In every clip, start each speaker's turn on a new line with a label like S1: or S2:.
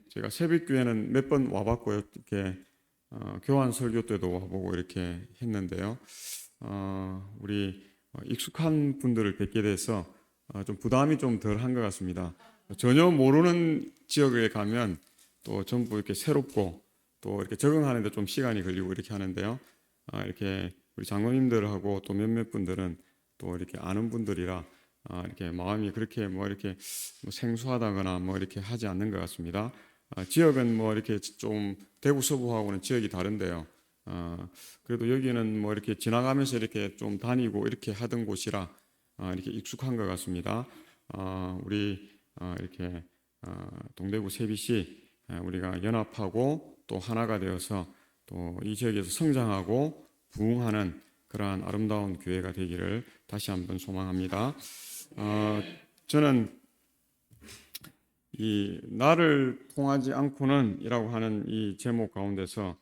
S1: 제가 새벽교회는 몇 번 와봤고요. 이렇게 교환 설교 때도 와보고 이렇게 했는데요. 우리 익숙한 분들을 뵙게 돼서 좀 부담이 좀 덜한 것 같습니다. 전혀 모르는 지역에 가면 또 전부 이렇게 새롭고 또 이렇게 적응하는데 좀 시간이 걸리고 이렇게 하는데요. 이렇게 우리 장로님들하고 또 몇몇 분들은 또 이렇게 아는 분들이라 이렇게 마음이 그렇게 이렇게 생소하다거나 이렇게 하지 않는 것 같습니다. 지역은 이렇게 좀 대구 서부하고는 지역이 다른데요. 그래도 여기는 이렇게 지나가면서 이렇게 좀 다니고 이렇게 하던 곳이라 이렇게 익숙한 것 같습니다. 우리 이렇게 동대구 세비시 우리가 연합하고 또 하나가 되어서 또 이 지역에서 성장하고 부흥하는 그러한 아름다운 교회가 되기를 다시 한번 소망합니다. 저는 이 나를 통하지 않고는 이라고 하는 이 제목 가운데서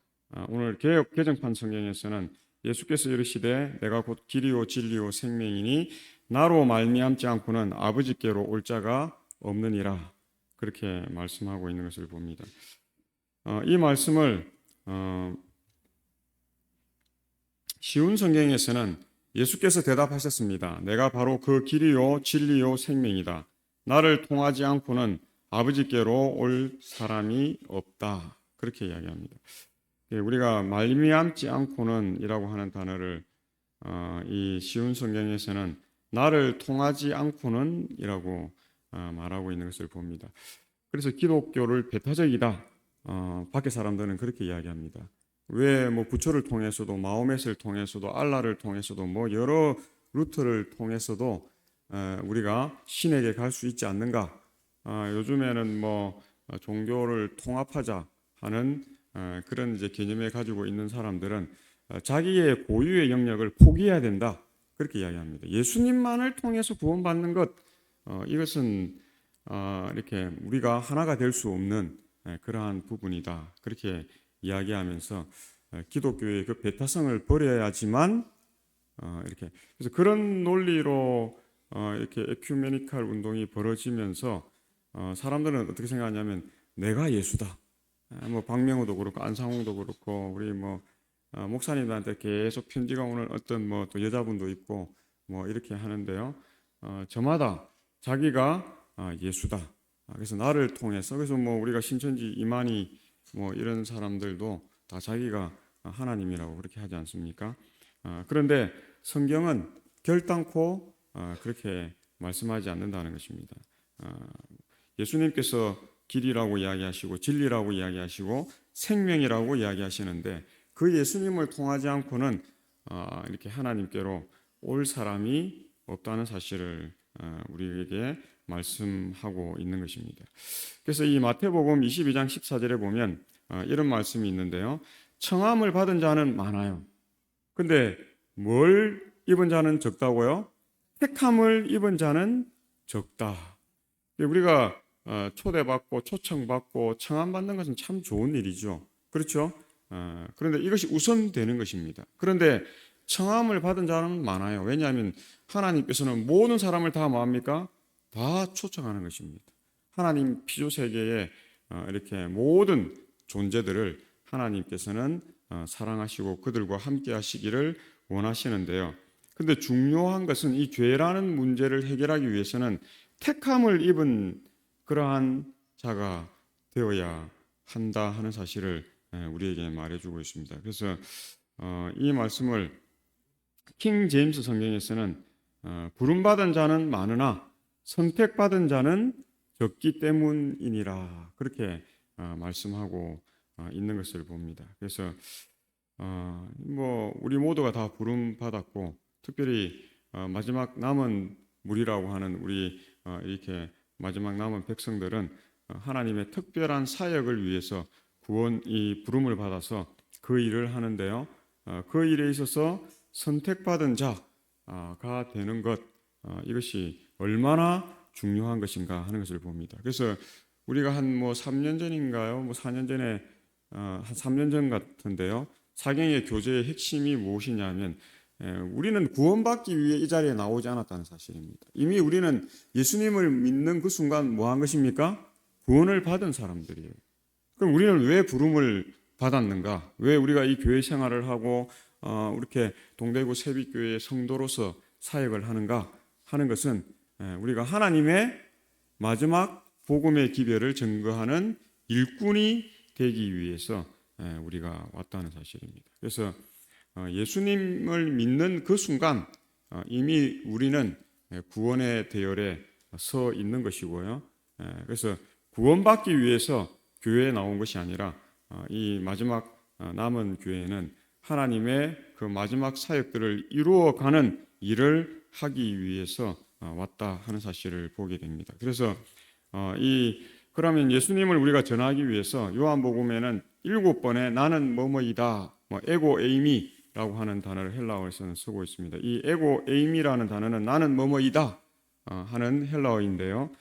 S1: 오늘 개역 개정판 성경에서는 예수께서 이르시되 내가 곧 길이요 진리요 생명이니 나로 말미암지 않고는 아버지께로 올 자가 없느니라 그렇게 말씀하고 있는 것을 봅니다. 이 말씀을 쉬운 성경에서는 예수께서 대답하셨습니다. 내가 바로 그 길이요 진리요 생명이다. 나를 통하지 않고는 아버지께로 올 사람이 없다. 그렇게 이야기합니다. 우리가 말미암지 않고는 이라고 하는 단어를 이 쉬운 성경에서는 나를 통하지 않고는 이라고 말하고 있는 것을 봅니다. 그래서 기독교를 배타적이다. 밖에 사람들은 그렇게 이야기합니다. 왜 부처를 통해서도 마호멧을 통해서도 알라를 통해서도 여러 루트를 통해서도 우리가 신에게 갈 수 있지 않는가? 요즘에는 종교를 통합하자 하는 그런 이제 개념을 가지고 있는 사람들은 자기의 고유의 영역을 포기해야 된다. 그렇게 이야기합니다. 예수님만을 통해서 구원받는 것 이것은 이렇게 우리가 하나가 될 수 없는 그러한 부분이다. 그렇게 이야기하면서 기독교의 그 배타성을 버려야지만 이렇게 그래서 그런 논리로 이렇게 에큐메니칼 운동이 벌어지면서 사람들은 어떻게 생각하냐면 내가 예수다. 박명호도 그렇고 안상홍도 그렇고 우리 목사님들한테 계속 편지가 오는 어떤 또 여자분도 있고 이렇게 하는데요. 저마다 자기가 예수다. 그래서 나를 통해서 그래서 우리가 신천지 이만희 이런 사람들도 다 자기가 하나님이라고 그렇게 하지 않습니까? 그런데 성경은 결단코 그렇게 말씀하지 않는다는 것입니다. 예수님께서 길이라고 이야기하시고 진리라고 이야기하시고 생명이라고 이야기하시는데 그 예수님을 통하지 않고는 이렇게 하나님께로 올 사람이 없다는 사실을 우리에게 말씀하고 있는 것입니다. 그래서 이 마태복음 22장 14절에 보면 이런 말씀이 있는데요. 청함을 받은 자는 많아요. 근데 뭘 입은 자는 적다고요? 택함을 입은 자는 적다. 우리가 초대받고 초청받고 청함받는 것은 참 좋은 일이죠. 그렇죠? 그런데 이것이 우선되는 것입니다. 그런데 청함을 받은 자는 많아요. 왜냐하면 하나님께서는 모든 사람을 다 뭐합니까? 다 초청하는 것입니다. 하나님 피조세계에 이렇게 모든 존재들을 하나님께서는 사랑하시고 그들과 함께 하시기를 원하시는데요. 근데 중요한 것은 이 죄라는 문제를 해결하기 위해서는 택함을 입은 그러한 자가 되어야 한다 하는 사실을 우리에게 말해주고 있습니다. 그래서 이 말씀을 킹 제임스 성경에서는 부름받은 자는 많으나 선택받은 자는 적기 때문이니라 그렇게 말씀하고 있는 것을 봅니다. 그래서 우리 모두가 다 부름받았고 특별히 마지막 남은 무리라고 하는 우리 이렇게 마지막 남은 백성들은 하나님의 특별한 사역을 위해서 이 부름을 받아서 그 일을 하는데요. 그 일에 있어서 선택받은 자가 되는 것 이것이 얼마나 중요한 것인가 하는 것을 봅니다. 그래서 우리가 한 3년 전인가요? 4년 전에 한 3년 전 같은데요. 사경의 교제의 핵심이 무엇이냐면 우리는 구원받기 위해 이 자리에 나오지 않았다는 사실입니다. 이미 우리는 예수님을 믿는 그 순간 뭐 한 것입니까? 구원을 받은 사람들이에요. 그럼 우리는 왜 부름을 받았는가? 왜 우리가 이 교회 생활을 하고 이렇게 동대구 세빛교회의 성도로서 사역을 하는가 하는 것은 우리가 하나님의 마지막 복음의 기별을 증거하는 일꾼이 되기 위해서 우리가 왔다는 사실입니다. 그래서 예수님을 믿는 그 순간 이미 우리는 구원의 대열에 서 있는 것이고요. 그래서 구원받기 위해서 교회에 나온 것이 아니라 이 마지막 남은 교회는 하나님의 그 마지막 사역들을 이루어가는 일을 하기 위해서 왔다 하는 사실을 보게 됩니다. 그래서 그러면 예수님을 우리가 전하기 위해서 요한복음에는 7번의 나는 뭐뭐이다, 에고 에이미라고 하는 단어를 헬라어에서는 쓰고 있습니다. 이 에고 에이미라는 단어는 나는 뭐뭐이다 하는 헬라어인데요.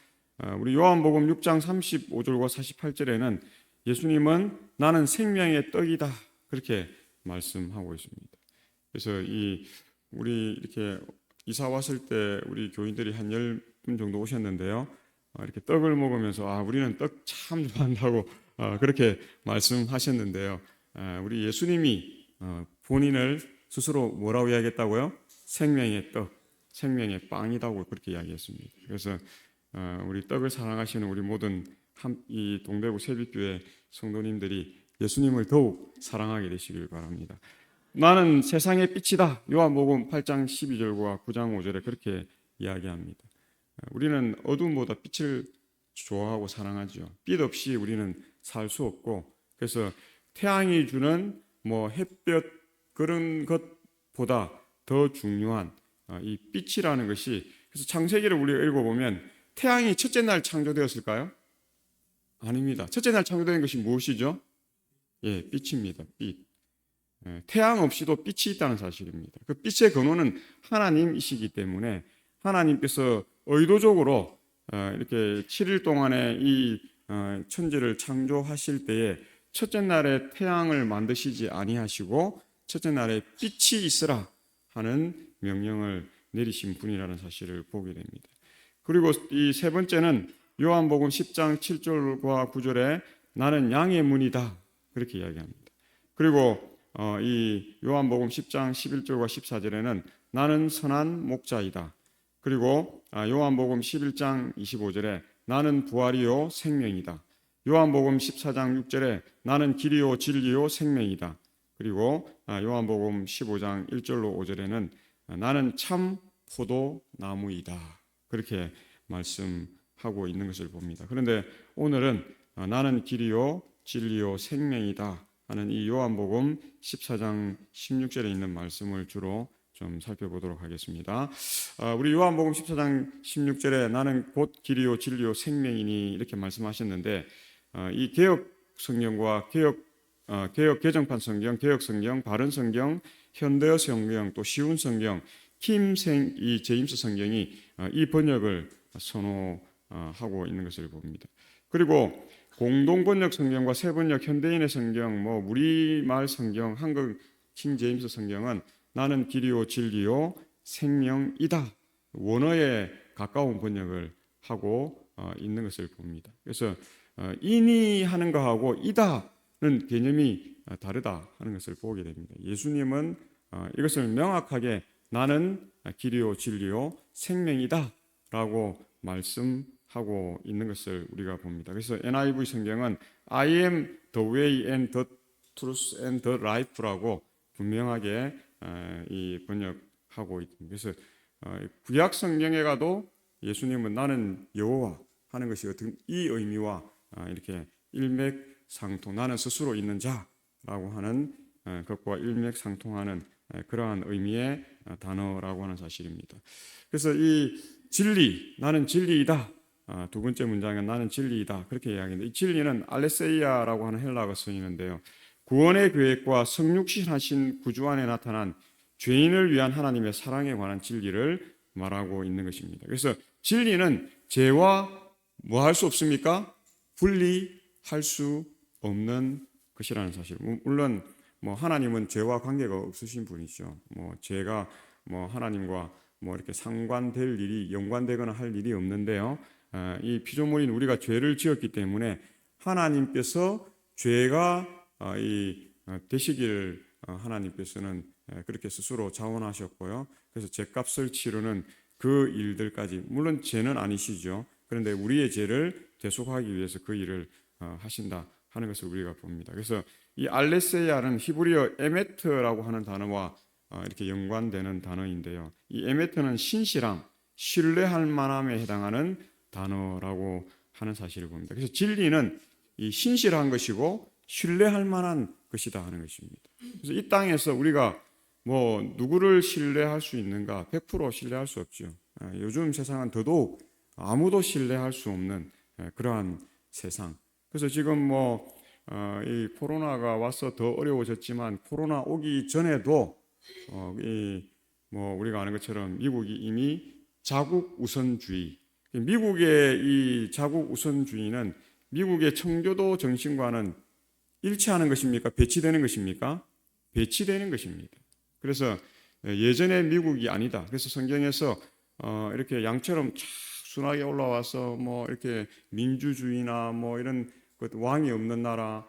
S1: 우리 요한복음 6장 35절과 48절에는 예수님은 나는 생명의 떡이다 그렇게 말씀하고 있습니다. 그래서 우리 이렇게 이사 왔을 때 우리 교인들이 한 10분 정도 오셨는데요. 이렇게 떡을 먹으면서 우리는 떡 참 좋아한다고 그렇게 말씀하셨는데요. 우리 예수님이 본인을 스스로 뭐라고 이야기했다고요? 생명의 떡, 생명의 빵이라고 그렇게 이야기했습니다. 그래서 우리 떡을 사랑하시는 우리 모든 이 동대구 세빛교회 성도님들이 예수님을 더욱 사랑하게 되시길 바랍니다. 나는 세상의 빛이다. 요한복음 8장 12절과 9장 5절에 그렇게 이야기합니다. 우리는 어둠보다 빛을 좋아하고 사랑하죠. 빛 없이 우리는 살 수 없고, 그래서 태양이 주는 햇볕 그런 것보다 더 중요한 이 빛이라는 것이, 그래서 창세기를 우리가 읽어보면 태양이 첫째 날 창조되었을까요? 아닙니다. 첫째 날 창조된 것이 무엇이죠? 빛입니다. 빛. 태양 없이도 빛이 있다는 사실입니다. 그 빛의 근원은 하나님이시기 때문에 하나님께서 의도적으로 이렇게 7일 동안에 이 천지를 창조하실 때에 첫째 날에 태양을 만드시지 아니하시고 첫째 날에 빛이 있으라 하는 명령을 내리신 분이라는 사실을 보게 됩니다. 그리고 이 세 번째는 요한복음 10장 7절과 9절에 나는 양의 문이다 그렇게 이야기합니다. 그리고 이 요한복음 10장 11절과 14절에는 나는 선한 목자이다. 그리고 요한복음 11장 25절에 나는 부활이요 생명이다. 요한복음 14장 6절에 나는 길이요 진리요 생명이다. 그리고 요한복음 15장 1절로 5절에는 나는 참 포도나무이다. 그렇게 말씀하고 있는 것을 봅니다. 그런데 오늘은 나는 길이요 진리요 생명이다 하는 이 요한복음 14장 16절에 있는 말씀을 주로 좀 살펴보도록 하겠습니다. 우리 요한복음 14장 16절에 나는 곧 길이요 진리요 생명이니 이렇게 말씀하셨는데 이 개역 성경과 개역 개정판 성경, 개역 성경, 바른 성경, 현대어 성경, 또 쉬운 성경, 이 제임스 성경이 이 번역을 선호하고 있는 것을 봅니다. 그리고 공동 번역 성경과 새 번역 현대인의 성경, 우리말 성경, 한국 킹 제임스 성경은 나는 길이요 진리요 생명이다. 원어에 가까운 번역을 하고 있는 것을 봅니다. 그래서 이니 하는 것하고 이다는 개념이 다르다 하는 것을 보게 됩니다. 예수님은 이것을 명확하게 나는 길이요 진리요 생명이다 라고 말씀하고 있는 것을 우리가 봅니다. 그래서 NIV 성경은 I am the way and the truth and the life라고 분명하게 이 번역하고 있습니다. 그래서 구약 성경에 가도 예수님은 나는 여호와 하는 것이 어떤 이 의미와 이렇게 일맥상통, 나는 스스로 있는 자라고 하는 것과 일맥상통하는 그러한 의미의 단어라고 하는 사실입니다. 그래서 이 진리, 나는 진리이다. 두 번째 문장은 나는 진리이다. 그렇게 이야기합니다. 이 진리는 알레세이아라고 하는 헬라어가 쓰이는데요. 구원의 계획과 성육신하신 구주 안에 나타난 죄인을 위한 하나님의 사랑에 관한 진리를 말하고 있는 것입니다. 그래서 진리는 죄와 뭐 할 수 없습니까? 분리할 수 없는 것이라는 사실. 물론 하나님은 죄와 관계가 없으신 분이죠. 죄가 하나님과 이렇게 상관될 일이 연관되거나 할 일이 없는데요. 이 피조물인 우리가 죄를 지었기 때문에 하나님께서 죄가 되시기를 하나님께서는 그렇게 스스로 자원하셨고요. 그래서 죄값을 치르는 그 일들까지, 물론 죄는 아니시죠. 그런데 우리의 죄를 대속하기 위해서 그 일을 하신다 하는 것을 우리가 봅니다. 그래서 이 알레세야는 히브리어 에메트라고 하는 단어와 이렇게 연관되는 단어인데요. 이 에메트는 신실함, 신뢰할 만함에 해당하는 단어라고 하는 사실을 봅니다. 그래서 진리는 이 신실한 것이고 신뢰할 만한 것이다 하는 것입니다. 그래서 이 땅에서 우리가 뭐 누구를 신뢰할 수 있는가? 100% 신뢰할 수 없죠. 요즘 세상은 더더욱 아무도 신뢰할 수 없는 그러한 세상. 그래서 지금 이 코로나가 와서 더 어려워졌지만 코로나 오기 전에도 우리가 아는 것처럼 미국이 이미 자국 우선주의, 미국의 이 자국 우선주의는 미국의 청교도 정신과는 일치하는 것입니까? 배치되는 것입니까? 배치되는 것입니다. 그래서 예전의 미국이 아니다. 그래서 성경에서 이렇게 양처럼 쫙 순하게 올라와서 이렇게 민주주의나 이런 왕이 없는 나라,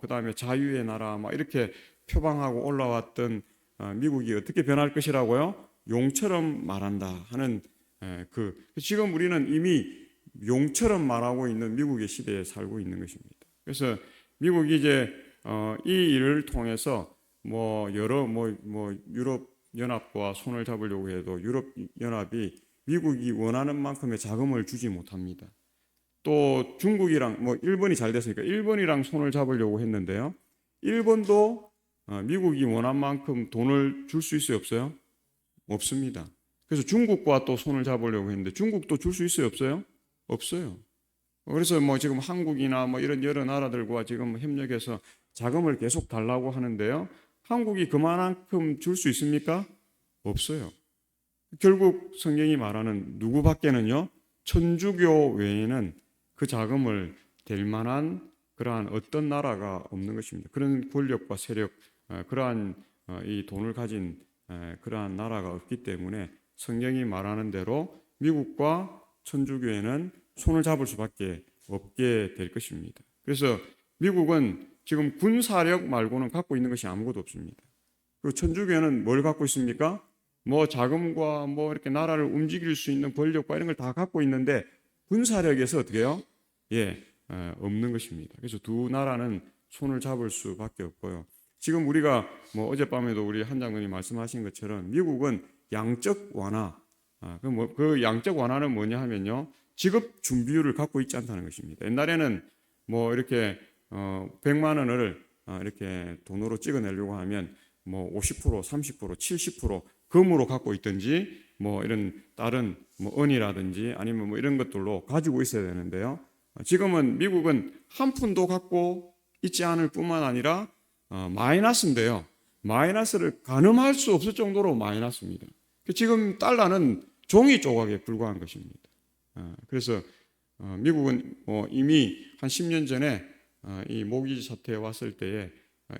S1: 그다음에 자유의 나라 이렇게 표방하고 올라왔던 미국이 어떻게 변할 것이라고요? 용처럼 말한다 하는 지금 우리는 이미 용처럼 말하고 있는 미국의 시대에 살고 있는 것입니다. 그래서 미국이 이제 이 일을 통해서 여러 유럽 연합과 손을 잡으려고 해도 유럽 연합이 미국이 원하는 만큼의 자금을 주지 못합니다. 또 중국이랑 일본이 잘 됐으니까 일본이랑 손을 잡으려고 했는데요. 일본도 미국이 원한 만큼 돈을 줄 수 있어요, 없어요? 없습니다. 그래서 중국과 또 손을 잡으려고 했는데 중국도 줄 수 있어요, 없어요? 없어요. 그래서 지금 한국이나 이런 여러 나라들과 지금 협력해서 자금을 계속 달라고 하는데요. 한국이 그만큼 줄 수 있습니까? 없어요. 결국 성경이 말하는 누구밖에는요, 천주교 외에는 그 자금을 댈 만한 그러한 어떤 나라가 없는 것입니다. 그런 권력과 세력, 그러한 이 돈을 가진 그러한 나라가 없기 때문에 성경이 말하는 대로 미국과 천주교회는 손을 잡을 수밖에 없게 될 것입니다. 그래서 미국은 지금 군사력 말고는 갖고 있는 것이 아무것도 없습니다. 그리고 천주교회는 뭘 갖고 있습니까? 자금과 이렇게 나라를 움직일 수 있는 권력과 이런 걸 다 갖고 있는데 군사력에서 어떻게 해요? 없는 것입니다. 그래서 두 나라는 손을 잡을 수밖에 없고요. 지금 우리가 어젯밤에도 우리 한 장로님 말씀하신 것처럼 미국은 양적 완화, 그 양적 완화는 뭐냐 하면요, 직업 준비율을 갖고 있지 않다는 것입니다. 옛날에는 이렇게 100만 원을 이렇게 돈으로 찍어내려고 하면 50%, 30%, 70% 금으로 갖고 있든지 이런 다른 은이라든지 아니면 이런 것들로 가지고 있어야 되는데요. 지금은 미국은 한 푼도 갖고 있지 않을 뿐만 아니라 마이너스인데요. 마이너스를 가늠할 수 없을 정도로 마이너스입니다. 지금 달러는 종이 조각에 불과한 것입니다. 그래서 미국은 이미 한 10년 전에 이 모기 사태에 왔을 때에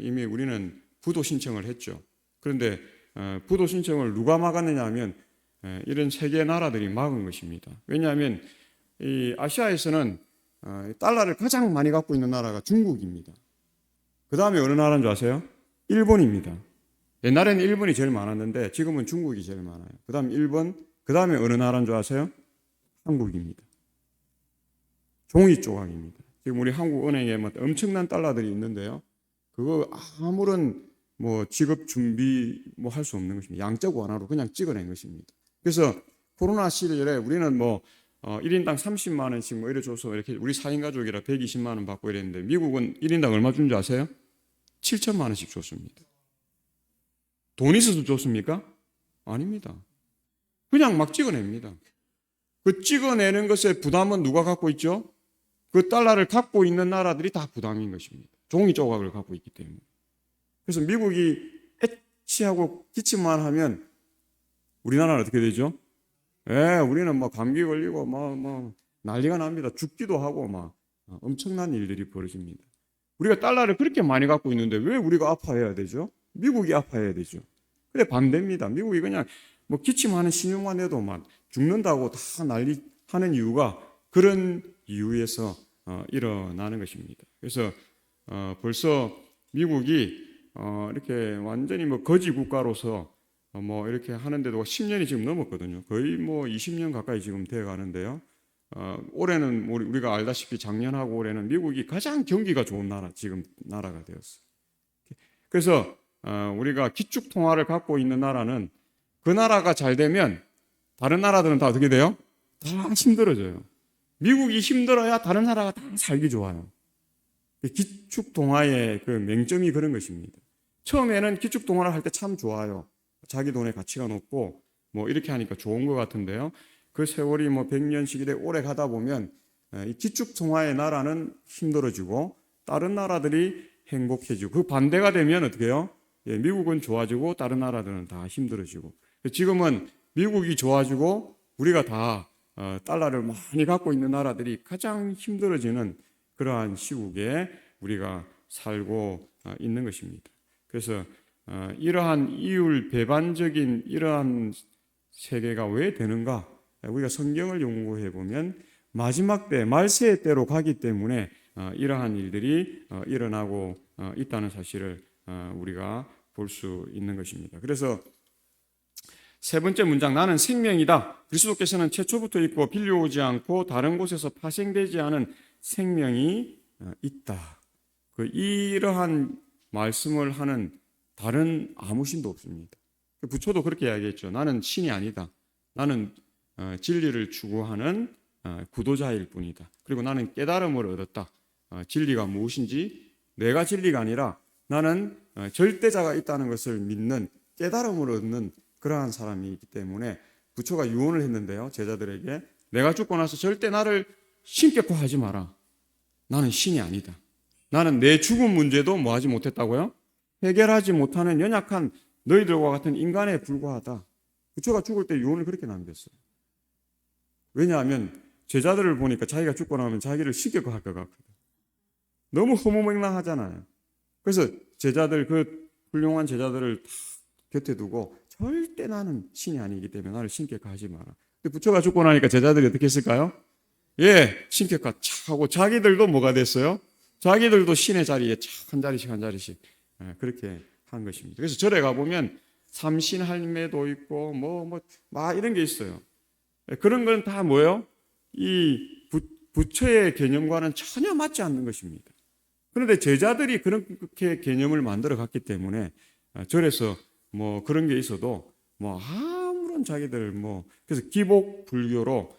S1: 이미 우리는 부도 신청을 했죠. 그런데 부도 신청을 누가 막았느냐 하면 이런 세계 나라들이 막은 것입니다. 왜냐하면 이 아시아에서는 달러를 가장 많이 갖고 있는 나라가 중국입니다. 그 다음에 어느 나라인 줄 아세요? 일본입니다. 옛날에는 일본이 제일 많았는데 지금은 중국이 제일 많아요. 그 다음 일본, 그 다음에 어느 나라인 줄 아세요? 한국입니다. 종이 조각입니다. 지금 우리 한국은행에 엄청난 달러들이 있는데요. 그거 아무런 지급 준비 할 수 없는 것입니다. 양적 완화로 그냥 찍어낸 것입니다. 그래서 코로나 시절에 우리는 1인당 30만 원씩 이래 줘서 이렇게 우리 4인 가족이라 120만 원 받고 이랬는데 미국은 1인당 얼마 준 줄 아세요? 7천만 원씩 줬습니다. 돈 있어서 줬습니까? 아닙니다. 그냥 막 찍어냅니다. 그 찍어내는 것의 부담은 누가 갖고 있죠? 그 달러를 갖고 있는 나라들이 다 부담인 것입니다. 종이 조각을 갖고 있기 때문에. 그래서 미국이 애치하고 기침만 하면 우리나라는 어떻게 되죠? 우리는 감기 걸리고 난리가 납니다. 죽기도 하고 엄청난 일들이 벌어집니다. 우리가 달러를 그렇게 많이 갖고 있는데 왜 우리가 아파해야 되죠? 미국이 아파해야 되죠. 그래 반대입니다. 미국이 그냥 기침하는 신용만 해도 죽는다고 다 난리하는 이유가 그런 이유에서 일어나는 것입니다. 그래서 벌써 미국이 이렇게 완전히 뭐 거지 국가로서 뭐 이렇게 하는데도 10년이 지금 넘었거든요. 거의 뭐 20년 가까이 지금 되어 가는데요. 올해는 우리가 알다시피 작년하고 올해는 미국이 가장 경기가 좋은 나라, 지금 나라가 되었어요. 그래서 우리가 기축 통화를 갖고 있는 나라는 그 나라가 잘 되면 다른 나라들은 다 어떻게 돼요? 다 힘들어져요. 미국이 힘들어야 다른 나라가 다 살기 좋아요. 기축 통화의 그 맹점이 그런 것입니다. 처음에는 기축 통화를 할 때 참 좋아요. 자기 돈의 가치가 높고 뭐 이렇게 하니까 좋은 것 같은데요. 그 세월이 뭐 100년씩 이래 오래 가다 보면 이 기축 통화의 나라는 힘들어지고 다른 나라들이 행복해지고 그 반대가 되면 어떻게 해요? 미국은 좋아지고 다른 나라들은 다 힘들어지고 지금은 미국이 좋아지고 우리가 다 달러를 많이 갖고 있는 나라들이 가장 힘들어지는 그러한 시국에 우리가 살고 있는 것입니다. 그래서 이러한 이율 배반적인 이러한 세계가 왜 되는가? 우리가 성경을 연구해 보면 마지막 때 말세의 때로 가기 때문에 이러한 일들이 일어나고 있다는 사실을 우리가 볼 수 있는 것입니다. 그래서 세 번째 문장, 나는 생명이다. 그리스도께서는 최초부터 있고 빌려오지 않고 다른 곳에서 파생되지 않은 생명이 있다. 이러한 말씀을 하는 다른 아무 신도 없습니다. 부처도 그렇게 이야기했죠. 나는 신이 아니다. 나는 진리를 추구하는 구도자일 뿐이다. 그리고 나는 깨달음을 얻었다. 진리가 무엇인지 내가 진리가 아니라 나는 절대자가 있다는 것을 믿는 깨달음을 얻는 그러한 사람이기 때문에 부처가 유언을 했는데요. 제자들에게 내가 죽고 나서 절대 나를 신격화 하지 마라. 나는 신이 아니다. 나는 내 죽음 문제도 뭐 하지 못했다고요? 해결하지 못하는 연약한 너희들과 같은 인간에 불과하다. 부처가 죽을 때 유언을 그렇게 남겼어요. 왜냐하면 제자들을 보니까 자기가 죽고 나면 자기를 신격화할 것 같거든. 너무 허무맹랑하잖아요. 그래서 제자들, 그 훌륭한 제자들을 다 곁에 두고 절대 나는 신이 아니기 때문에 나를 신격화하지 마라. 근데 부처가 죽고 나니까 제자들이 어떻게 했을까요? 신격화 착 하고 자기들도 뭐가 됐어요? 자기들도 신의 자리에 착 한 자리씩 한 자리씩 그렇게 한 것입니다. 그래서 절에 가보면 삼신 할매도 있고 막 이런 게 있어요. 그런 건 다 뭐예요? 이 부처의 개념과는 전혀 맞지 않는 것입니다. 그런데 제자들이 그렇게 개념을 만들어 갔기 때문에 절에서 뭐 그런 게 있어도 뭐 아무런 자기들 그래서 기복 불교로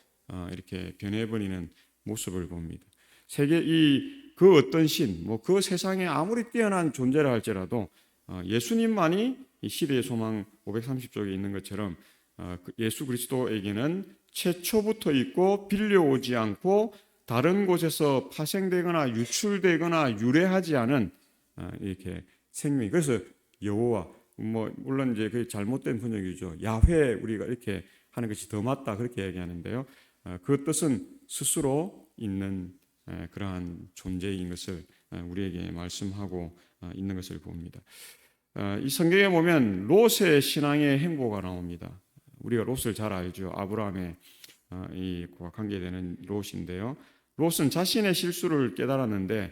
S1: 이렇게 변해버리는 모습을 봅니다. 세계 그 어떤 신, 그 세상에 아무리 뛰어난 존재라 할지라도 예수님만이 이 시대의 소망 530쪽에 있는 것처럼 예수 그리스도에게는 최초부터 있고 빌려오지 않고 다른 곳에서 파생되거나 유출되거나 유래하지 않은 이렇게 생명이. 그래서 여호와 물론 이제 그 잘못된 번역이죠. 야훼 우리가 이렇게 하는 것이 더 맞다 그렇게 얘기하는데요. 그 뜻은 스스로 있는 그러한 존재인 것을 우리에게 말씀하고 있는 것을 봅니다. 이 성경에 보면 롯의 신앙의 행보가 나옵니다. 우리가 롯을 잘 알죠. 아브라함의 이와 관계되는 롯인데요. 롯은 자신의 실수를 깨달았는데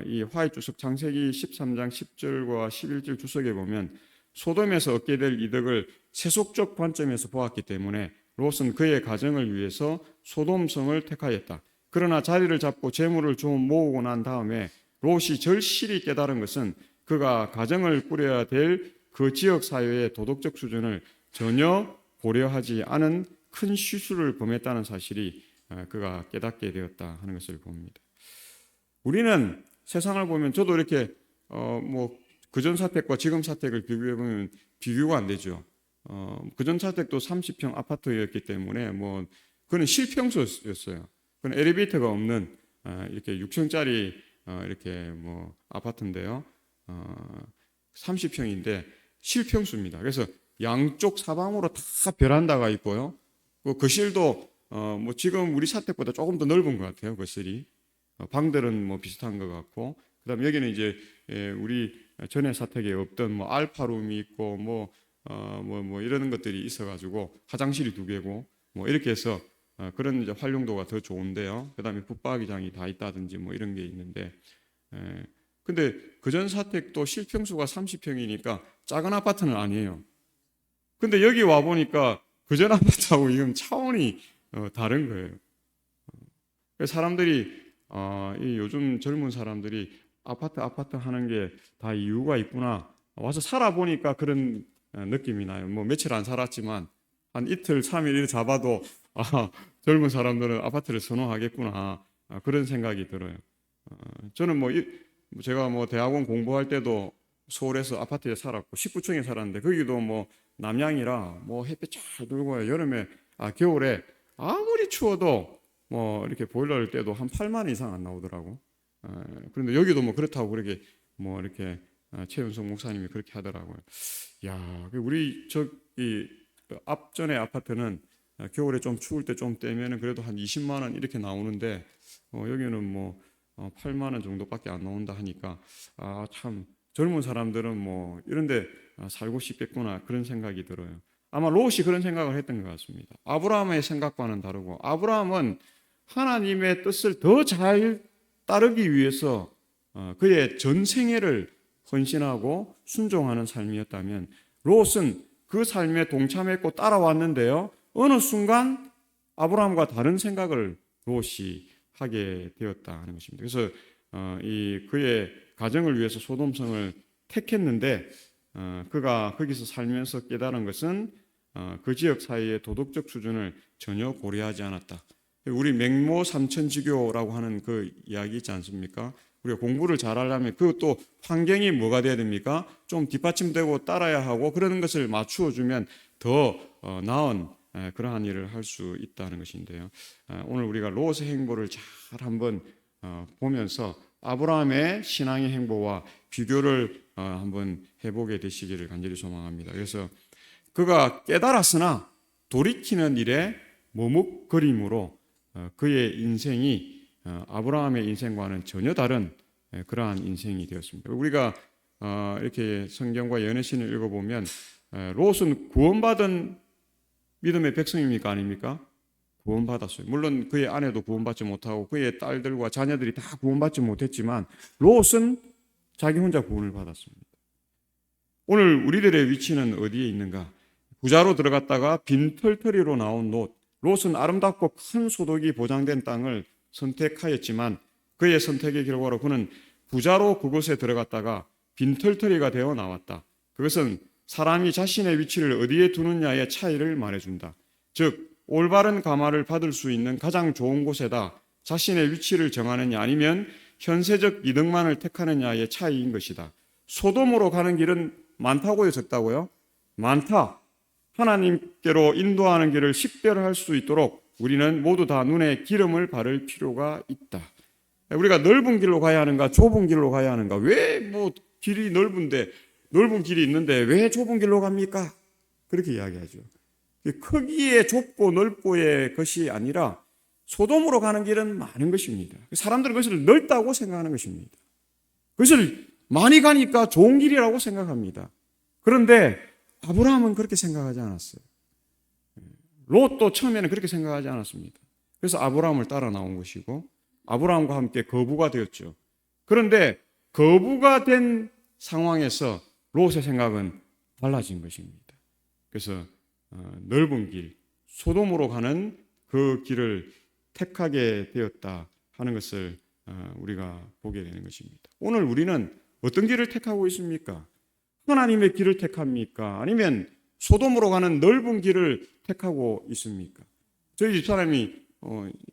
S1: 이 화해주석 창세기 13장 10절과 11절 주석에 보면 소돔에서 얻게 될 이득을 세속적 관점에서 보았기 때문에 롯은 그의 가정을 위해서 소돔성을 택하였다. 그러나 자리를 잡고 재물을 좀 모으고 난 다음에 롯이 절실히 깨달은 것은 그가 가정을 꾸려야 될 그 지역 사회의 도덕적 수준을 전혀 고려하지 않은 큰 실수를 범했다는 사실이 그가 깨닫게 되었다 하는 것을 봅니다. 우리는 세상을 보면 저도 이렇게 그전 사택과 지금 사택을 비교해 보면 비교가 안 되죠. 그전 사택도 30평 아파트였기 때문에 그는 실평수였어요. 그는 엘리베이터가 없는 이렇게 6층짜리 이렇게 아파트인데요. 30평인데 실평수입니다. 그래서 양쪽 사방으로 다 베란다가 있고요. 거실도 지금 우리 사택보다 조금 더 넓은 것 같아요. 거실이 방들은 비슷한 것 같고, 그다음 여기는 이제 우리 전에 사택에 없던 알파룸이 있고 이런 것들이 있어가지고 화장실이 2개고 이렇게 해서 그런 이제 활용도가 더 좋은데요. 그다음에 붙박이장이 다 있다든지 뭐 이런 게 있는데, 근데 그전 사택도 실평수가 30평이니까 작은 아파트는 아니에요. 근데 여기 와 보니까 그전 아파트하고 이건 차원이 다른 거예요. 그래서 사람들이 이 요즘 젊은 사람들이 아파트 하는 게 다 이유가 있구나. 와서 살아보니까 그런 느낌이 나요. 뭐 며칠 안 살았지만 한 이틀, 3일 일 잡아도 젊은 사람들은 아파트를 선호하겠구나. 그런 생각이 들어요. 저는 제가 뭐 대학원 공부할 때도 서울에서 아파트에 살았고 19층에 살았는데 거기도 뭐 남양이라 뭐 햇볕 잘 들고 여름에 겨울에 아무리 추워도 뭐 이렇게 보일러를 떼도 한 8만 원 이상 안 나오더라고. 그런데 여기도 뭐 그렇다고 그렇게 뭐 이렇게 최윤석 목사님이 그렇게 하더라고요. 야, 우리 저기 앞전에 아파트는 겨울에 좀 추울 때 좀 떼면은 그래도 한 20만 원 이렇게 나오는데 여기는 뭐 8만 원 정도밖에 안 나온다 하니까 참 젊은 사람들은 뭐 이런데 살고 싶겠구나 그런 생각이 들어요. 아마 롯이 그런 생각을 했던 것 같습니다. 아브라함의 생각과는 다르고 아브라함은 하나님의 뜻을 더 잘 따르기 위해서 그의 전 생애를 헌신하고 순종하는 삶이었다면 롯은 그 삶에 동참했고 따라왔는데요. 어느 순간 아브라함과 다른 생각을 롯이 하게 되었다 하는 것입니다. 그래서 이 그의 가정을 위해서 소돔성을 택했는데 그가 거기서 살면서 깨달은 것은 그 지역 사회의 도덕적 수준을 전혀 고려하지 않았다. 우리 맹모 삼천지교라고 하는 그 이야기 있지 않습니까? 우리가 공부를 잘하려면 그것도 환경이 뭐가 돼야 됩니까? 좀 뒷받침되고 따라야 하고 그러는 것을 맞추어 주면 더 나은 그러한 일을 할 수 있다는 것인데요. 오늘 우리가 롯의 행보를 잘 한번 보면서 아브라함의 신앙의 행보와 비교를 한번 해보게 되시기를 간절히 소망합니다. 그래서 그가 깨달았으나 돌이키는 일에 머뭇거림으로 그의 인생이 아브라함의 인생과는 전혀 다른 그러한 인생이 되었습니다. 우리가 이렇게 성경과 연애신을 읽어보면 롯은 구원받은 믿음의 백성입니까 아닙니까? 구원받았어요. 물론 그의 아내도 구원받지 못하고 그의 딸들과 자녀들이 다 구원받지 못했지만 롯은 자기 혼자 구원을 받았습니다. 오늘 우리들의 위치는 어디에 있는가? 부자로 들어갔다가 빈털터리로 나온 롯은 아름답고 큰 소득이 보장된 땅을 선택하였지만 그의 선택의 결과로 그는 부자로 그곳에 들어갔다가 빈털터리가 되어 나왔다. 그것은 사람이 자신의 위치를 어디에 두느냐의 차이를 말해준다. 즉 올바른 감화를 받을 수 있는 가장 좋은 곳에다 자신의 위치를 정하느냐 아니면 현세적 이득만을 택하느냐의 차이인 것이다. 소돔으로 가는 길은 많다고요, 적다고요? 많다. 하나님께로 인도하는 길을 식별할 수 있도록 우리는 모두 다 눈에 기름을 바를 필요가 있다. 우리가 넓은 길로 가야 하는가, 좁은 길로 가야 하는가? 왜 뭐 길이 넓은데 넓은 길이 있는데 왜 좁은 길로 갑니까? 그렇게 이야기하죠. 크기에 좁고 넓고의 것이 아니라 소돔으로 가는 길은 많은 것입니다. 사람들은 그것을 넓다고 생각하는 것입니다. 그것을 많이 가니까 좋은 길이라고 생각합니다. 그런데 아브라함은 그렇게 생각하지 않았어요. 롯도 처음에는 그렇게 생각하지 않았습니다. 그래서 아브라함을 따라 나온 것이고 아브라함과 함께 거부가 되었죠. 그런데 거부가 된 상황에서 롯의 생각은 달라진 것입니다. 그래서 넓은 길, 소돔으로 가는 그 길을 택하게 되었다 하는 것을 우리가 보게 되는 것입니다. 오늘 우리는 어떤 길을 택하고 있습니까? 하나님의 길을 택합니까? 아니면 소돔으로 가는 넓은 길을 택하고 있습니까? 저희 집사람이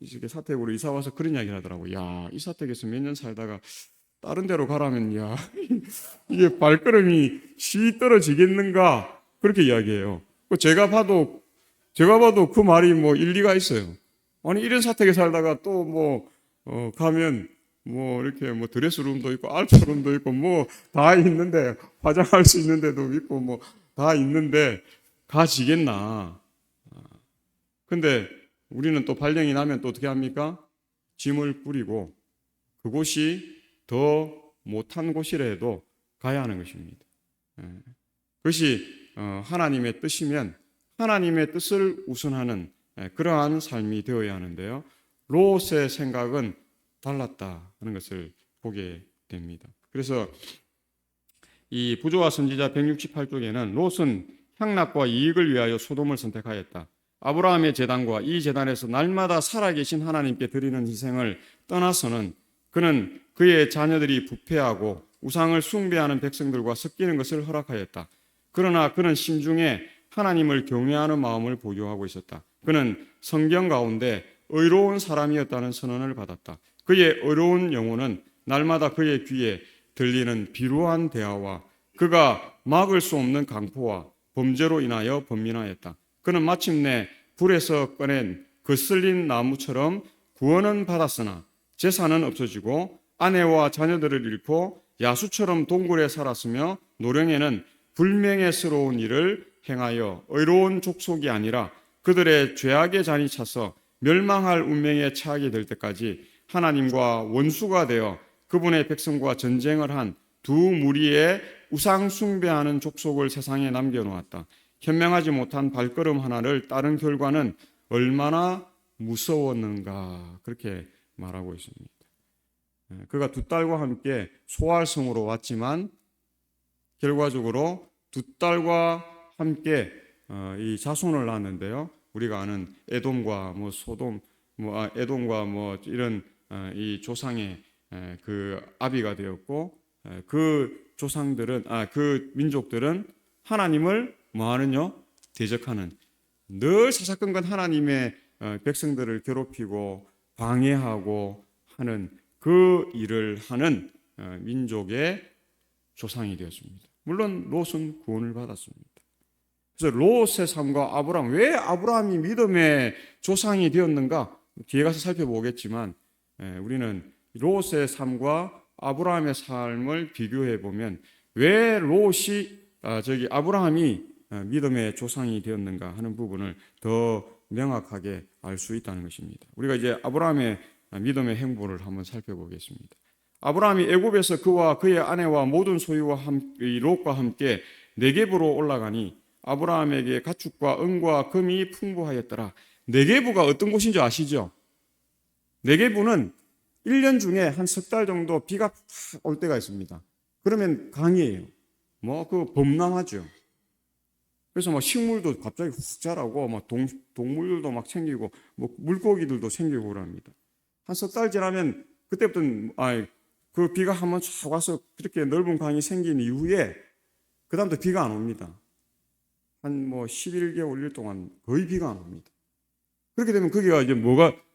S1: 이렇게 사택으로 이사 와서 그런 이야기를 하더라고요. 야, 이 사택에서 몇 년 살다가 다른 데로 가라면 야 이게 발걸음이 시 떨어지겠는가 그렇게 이야기해요. 제가 봐도 그 말이 뭐 일리가 있어요. 아니 이런 사택에 살다가 또 뭐 가면 뭐 이렇게 뭐 드레스룸도 있고 알파룸도 있고 뭐 다 있는데 화장할 수 있는 데도 있고 뭐 다 있는데 가지겠나. 근데 우리는 또 발령이 나면 또 어떻게 합니까? 짐을 뿌리고 그곳이 더 못한 곳이라도 가야 하는 것입니다. 그것이 하나님의 뜻이면 하나님의 뜻을 우선하는 그러한 삶이 되어야 하는데요. 롯의 생각은 달랐다 하는 것을 보게 됩니다. 그래서 이 부조와 선지자 168쪽에는 롯은 향락과 이익을 위하여 소돔을 선택하였다. 아브라함의 제단과 이 제단에서 날마다 살아계신 하나님께 드리는 희생을 떠나서는 그는 그의 자녀들이 부패하고 우상을 숭배하는 백성들과 섞이는 것을 허락하였다. 그러나 그는 심중에 하나님을 경외하는 마음을 보유하고 있었다. 그는 성경 가운데 의로운 사람이었다는 선언을 받았다. 그의 의로운 영혼은 날마다 그의 귀에 들리는 비루한 대화와 그가 막을 수 없는 강포와 범죄로 인하여 번민하였다. 그는 마침내 불에서 꺼낸 거슬린 나무처럼 구원은 받았으나 재산은 없어지고 아내와 자녀들을 잃고 야수처럼 동굴에 살았으며 노령에는 불명예스러운 일을 행하여 의로운 족속이 아니라 그들의 죄악의 잔이 차서 멸망할 운명에 처하게 될 때까지 하나님과 원수가 되어 그분의 백성과 전쟁을 한 두 무리의 우상 숭배하는 족속을 세상에 남겨놓았다. 현명하지 못한 발걸음 하나를 따른 결과는 얼마나 무서웠는가 그렇게 말하고 있습니다. 그가 두 딸과 함께 소알성으로 왔지만 결과적으로 두 딸과 함께 이 자손을 낳았는데요. 우리가 아는 에돔과 소돔, 에돔과 이런 이 조상의 그 아비가 되었고 그 조상들은 그 민족들은 하나님을 뭐하는요? 대적하는 늘 사사건건 하나님의 백성들을 괴롭히고 방해하고 하는 그 일을 하는 민족의 조상이 되었습니다. 물론 롯은 구원을 받았습니다. 그래서 롯의 삶과 아브라함, 왜 아브라함이 믿음의 조상이 되었는가? 뒤에 가서 살펴보겠지만 우리는 롯의 삶과 아브라함의 삶을 비교해 보면 왜 아브라함이 믿음의 조상이 되었는가 하는 부분을 더 명확하게 알 수 있다는 것입니다. 우리가 이제 아브라함의 믿음의 행보를 한번 살펴보겠습니다. 아브라함이 애굽에서 그와 그의 아내와 모든 소유와 롯과 함께 네겝으로 올라가니 아브라함에게 가축과 은과 금이 풍부하였더라. 네겝가 어떤 곳인지 아시죠? 네겝은 1년 중에 한 석 달 정도 비가 올 때가 있습니다. 그러면 강이에요. 범람하죠. 그래서 식물도 갑자기 훅 자라고 동물들도 막 생기고 물고기들도 생기고 그럽니다. 한 석 달 지나면 그때부터는 그 비가 한번 쫙 와서 그렇게 넓은 강이 생긴 이후에 그 다음부터 비가 안 옵니다. 한 11개월 1일 동안 거의 비가 안 옵니다. 그렇게 되면 거기가 이제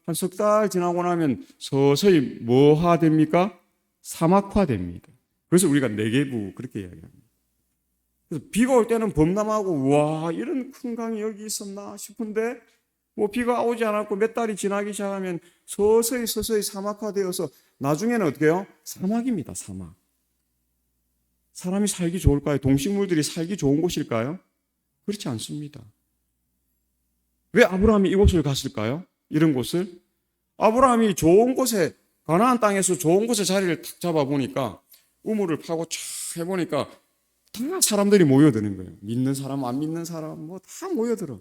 S1: 한 석 달 지나고 나면 서서히 뭐화 됩니까? 사막화 됩니다. 그래서 우리가 네겝 그렇게 이야기합니다. 그래서 비가 올 때는 범람하고 와 이런 큰 강이 여기 있었나 싶은데 비가 오지 않았고 몇 달이 지나기 시작하면 서서히 사막화되어서 나중에는 어떻게 해요? 사막입니다. 사막. 사람이 살기 좋을까요? 동식물들이 살기 좋은 곳일까요? 그렇지 않습니다. 왜 아브라함이 이곳을 갔을까요? 이런 곳을? 아브라함이 좋은 곳에 가나안 땅에서 좋은 곳에 자리를 탁 잡아보니까 우물을 파고 쫙 해보니까 다 사람들이 모여드는 거예요. 믿는 사람, 안 믿는 사람 다 모여들어.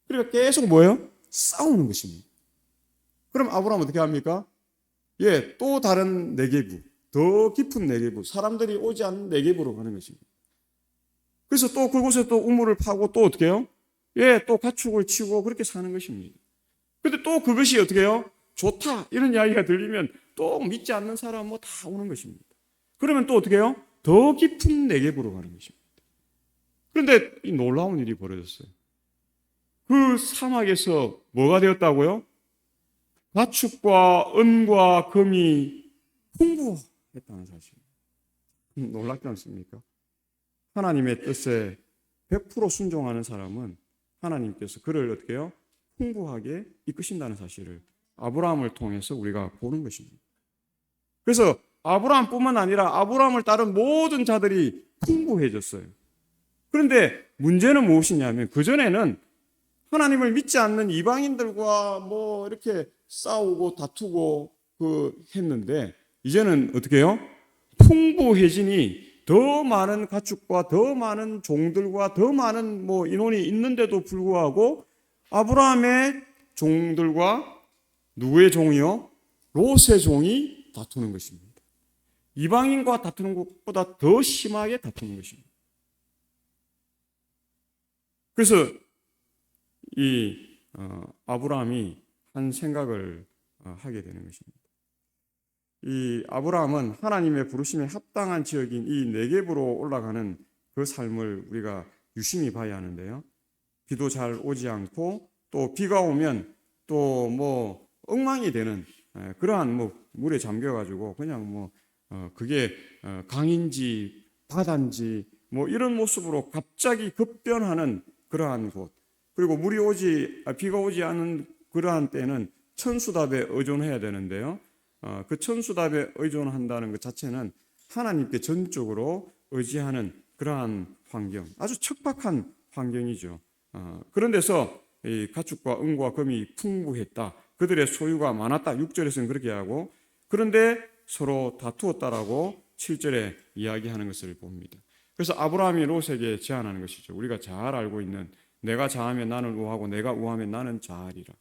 S1: 그러니까 계속 뭐예요? 싸우는 것입니다. 그럼 아브라함은 어떻게 합니까? 또 다른 네겝, 더 깊은 네겝, 사람들이 오지 않는 네겝으로 가는 것입니다. 그래서 또 그곳에 또 우물을 파고 또 어떻게 해요? 또 가축을 치고 그렇게 사는 것입니다. 근데 또 그것이 어떻게 해요? 좋다 이런 이야기가 들리면 또 믿지 않는 사람 다 오는 것입니다. 그러면 또 어떻게 해요? 더 깊은 네겝으로 가는 것입니다. 그런데 이 놀라운 일이 벌어졌어요. 그 사막에서 뭐가 되었다고요? 가축과 은과 금이 풍부했다는 사실. 놀랍지 않습니까? 하나님의 뜻에 100% 순종하는 사람은 하나님께서 그를 어떻게 해요? 풍부하게 이끄신다는 사실을 아브라함을 통해서 우리가 보는 것입니다. 그래서 아브라함뿐만 아니라 아브라함을 따른 모든 자들이 풍부해졌어요. 그런데 문제는 무엇이냐면 그전에는 하나님을 믿지 않는 이방인들과 이렇게 싸우고 다투고 했는데 이제는 어떻게 해요? 풍부해지니 더 많은 가축과 더 많은 종들과 더 많은 인원이 있는데도 불구하고 아브라함의 종들과 누구의 종이요? 롯의 종이 다투는 것입니다. 이방인과 다투는 것보다 더 심하게 다투는 것입니다. 그래서 이 아브라함이 한 생각을 하게 되는 것입니다. 이 아브라함은 하나님의 부르심에 합당한 지역인 이 네겝으로 올라가는 그 삶을 우리가 유심히 봐야 하는데요. 비도 잘 오지 않고 또 비가 오면 또 뭐 엉망이 되는 그러한 뭐 물에 잠겨가지고 그냥 그게 강인지 바다인지 뭐 이런 모습으로 갑자기 급변하는 그러한 곳, 그리고 비가 오지 않은 그러한 때는 천수답에 의존해야 되는데요. 그 천수답에 의존한다는 것 자체는 하나님께 전적으로 의지하는 그러한 환경, 아주 척박한 환경이죠. 그런 데서 이 가축과 은과 금이 풍부했다, 그들의 소유가 많았다, 6절에서는 그렇게 하고, 그런데 서로 다투었다라고 7절에 이야기하는 것을 봅니다. 그래서 아브라함이 롯에게 제안하는 것이죠. 우리가 잘 알고 있는 내가 자하면 나는 우하고 내가 우하면 나는 자하리라.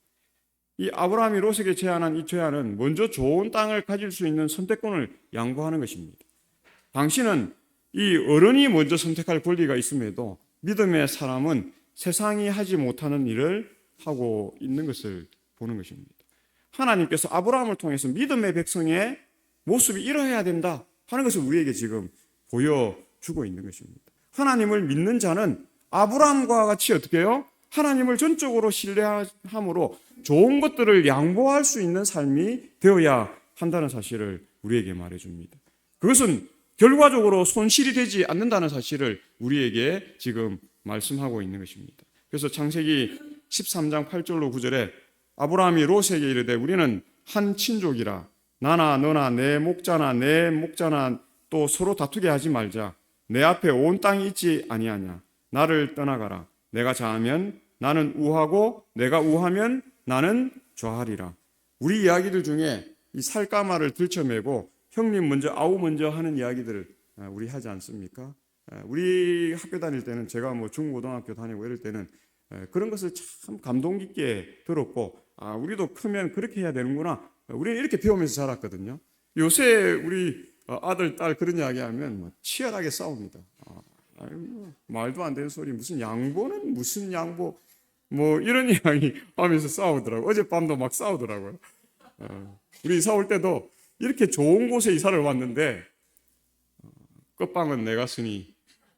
S1: 이 아브라함이 롯에게 제안한 이 제안은 먼저 좋은 땅을 가질 수 있는 선택권을 양보하는 것입니다. 당신은 이 어른이 먼저 선택할 권리가 있음에도 믿음의 사람은 세상이 하지 못하는 일을 하고 있는 것을 보는 것입니다. 하나님께서 아브라함을 통해서 믿음의 백성의 모습이 이러해야 된다 하는 것을 우리에게 지금 보여주고 있는 것입니다. 하나님을 믿는 자는 아브라함과 같이 어떻게 해요? 하나님을 전적으로 신뢰함으로 좋은 것들을 양보할 수 있는 삶이 되어야 한다는 사실을 우리에게 말해줍니다. 그것은 결과적으로 손실이 되지 않는다는 사실을 우리에게 지금 말씀하고 있는 것입니다. 그래서 창세기 13장 8절로 9절에 아브라함이 롯에게 이르되 우리는 한 친족이라 나나 너나 내 목자나 또 서로 다투게 하지 말자. 내 앞에 온 땅이 있지 아니하냐. 나를 떠나가라. 내가 자하면 나는 우하고 내가 우하면 나는 좌하리라. 우리 이야기들 중에 이 살까마를 들쳐매고 형님 먼저 아우 먼저 하는 이야기들을 우리 하지 않습니까? 우리 학교 다닐 때는 제가 뭐 중고등학교 다니고 이럴 때는 그런 것을 참 감동 깊게 들었고 우리도 크면 그렇게 해야 되는구나. 우리는 이렇게 배우면서 자랐거든요. 요새 우리 아들, 딸 그런 이야기하면 치열하게 싸웁니다. 말도 안 되는 소리, 무슨 양보는 무슨 양보, 뭐 이런 이야기 하면서 싸우더라고요. 어젯밤도 막 싸우더라고요. 우리 이사 올 때도 이렇게 좋은 곳에 이사를 왔는데 끝방은 내가 쓰니